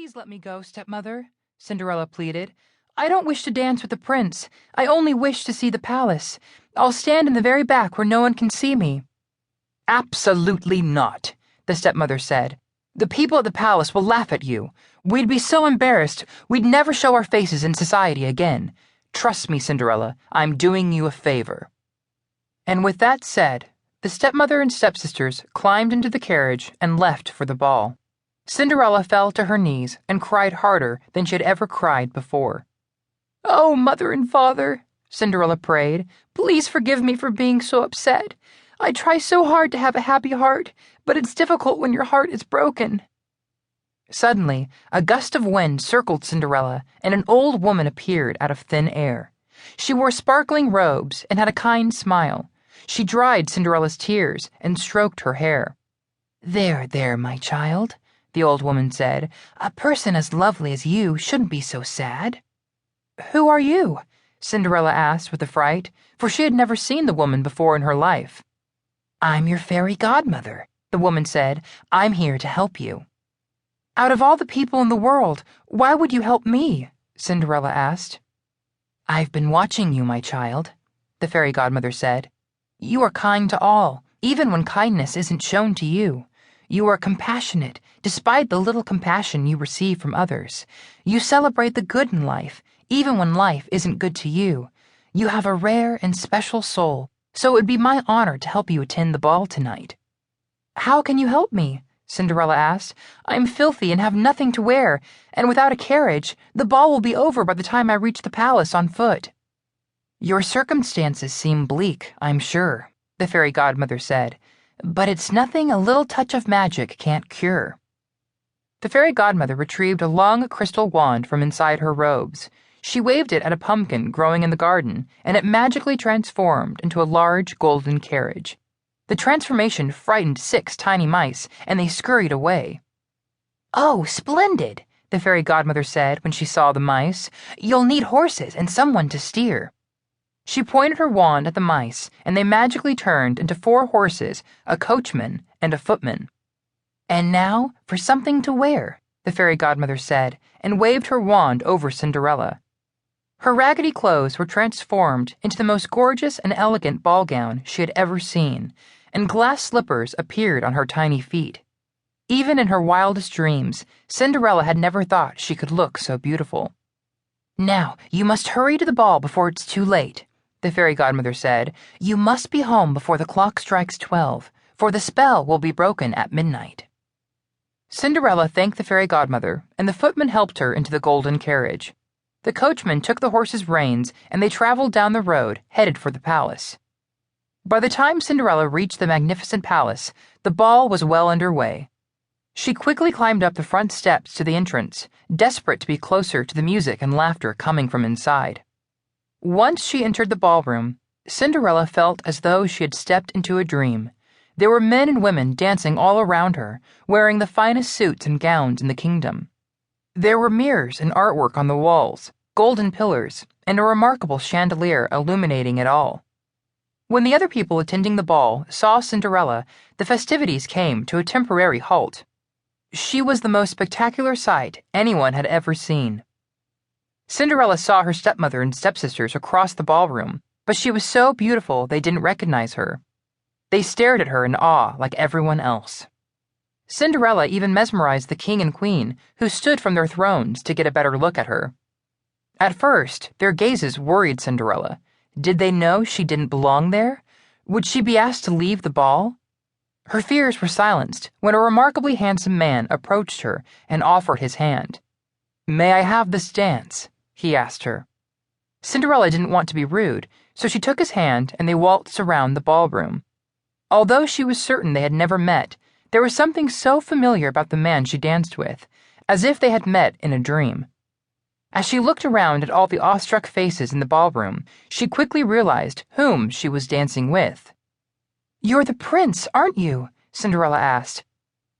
Please let me go, stepmother, Cinderella pleaded. I don't wish to dance with the prince. I only wish to see the palace. I'll stand in the very back where no one can see me. Absolutely not, the stepmother said. The people at the palace will laugh at you. We'd be so embarrassed, we'd never show our faces in society again. Trust me, Cinderella, I'm doing you a favor. And with that said, the stepmother and stepsisters climbed into the carriage and left for the ball. Cinderella fell to her knees and cried harder than she had ever cried before. Oh, mother and father, Cinderella prayed, please forgive me for being so upset. I try so hard to have a happy heart, but it's difficult when your heart is broken. Suddenly, a gust of wind circled Cinderella, and an old woman appeared out of thin air. She wore sparkling robes and had a kind smile. She dried Cinderella's tears and stroked her hair. There, my child, the old woman said. A person as lovely as you shouldn't be so sad. Who are you? Cinderella asked with affright, for she had never seen the woman before in her life. I'm your fairy godmother, the woman said. I'm here to help you. Out of all the people in the world, why would you help me? Cinderella asked. I've been watching you, my child, the fairy godmother said. You are kind to all, even when kindness isn't shown to you. You are compassionate, despite the little compassion you receive from others. You celebrate the good in life, even when life isn't good to you. You have a rare and special soul, so it would be my honor to help you attend the ball tonight. How can you help me? Cinderella asked. I'm filthy and have nothing to wear, and without a carriage, the ball will be over by the time I reach the palace on foot. Your circumstances seem bleak, I'm sure, the fairy godmother said, but it's nothing a little touch of magic can't cure. The fairy godmother retrieved a long crystal wand from inside her robes. She waved it at a pumpkin growing in the garden, and it magically transformed into a large golden carriage. The transformation frightened 6 tiny mice, and they scurried away. Oh, splendid, the fairy godmother said when she saw the mice. You'll need horses and someone to steer. She pointed her wand at the mice, and they magically turned into 4 horses, a coachman, and a footman. And now for something to wear, the fairy godmother said, and waved her wand over Cinderella. Her raggedy clothes were transformed into the most gorgeous and elegant ball gown she had ever seen, and glass slippers appeared on her tiny feet. Even in her wildest dreams, Cinderella had never thought she could look so beautiful. Now, you must hurry to the ball before it's too late, the fairy godmother said. You must be home before the clock strikes 12, for the spell will be broken at midnight. Cinderella thanked the fairy godmother, and the footman helped her into the golden carriage. The coachman took the horses' reins, and they traveled down the road, headed for the palace. By the time Cinderella reached the magnificent palace, the ball was well underway. She quickly climbed up the front steps to the entrance, desperate to be closer to the music and laughter coming from inside. Once she entered the ballroom, Cinderella felt as though she had stepped into a dream. There were men and women dancing all around her, wearing the finest suits and gowns in the kingdom. There were mirrors and artwork on the walls, golden pillars, and a remarkable chandelier illuminating it all. When the other people attending the ball saw Cinderella, the festivities came to a temporary halt. She was the most spectacular sight anyone had ever seen. Cinderella saw her stepmother and stepsisters across the ballroom, but she was so beautiful they didn't recognize her. They stared at her in awe like everyone else. Cinderella even mesmerized the king and queen, who stood from their thrones to get a better look at her. At first, their gazes worried Cinderella. Did they know she didn't belong there? Would she be asked to leave the ball? Her fears were silenced when a remarkably handsome man approached her and offered his hand. May I have this dance? He asked her. Cinderella didn't want to be rude, so she took his hand and they waltzed around the ballroom. Although she was certain they had never met, there was something so familiar about the man she danced with, as if they had met in a dream. As she looked around at all the awestruck faces in the ballroom, she quickly realized whom she was dancing with. You're the prince, aren't you? Cinderella asked.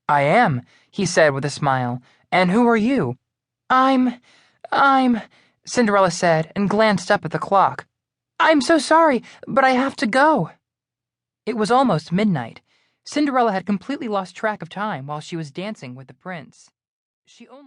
I am, he said with a smile. And who are you? I'm, Cinderella said and glanced up at the clock. I'm so sorry, but I have to go. It was almost midnight. Cinderella had completely lost track of time while she was dancing with the prince. She only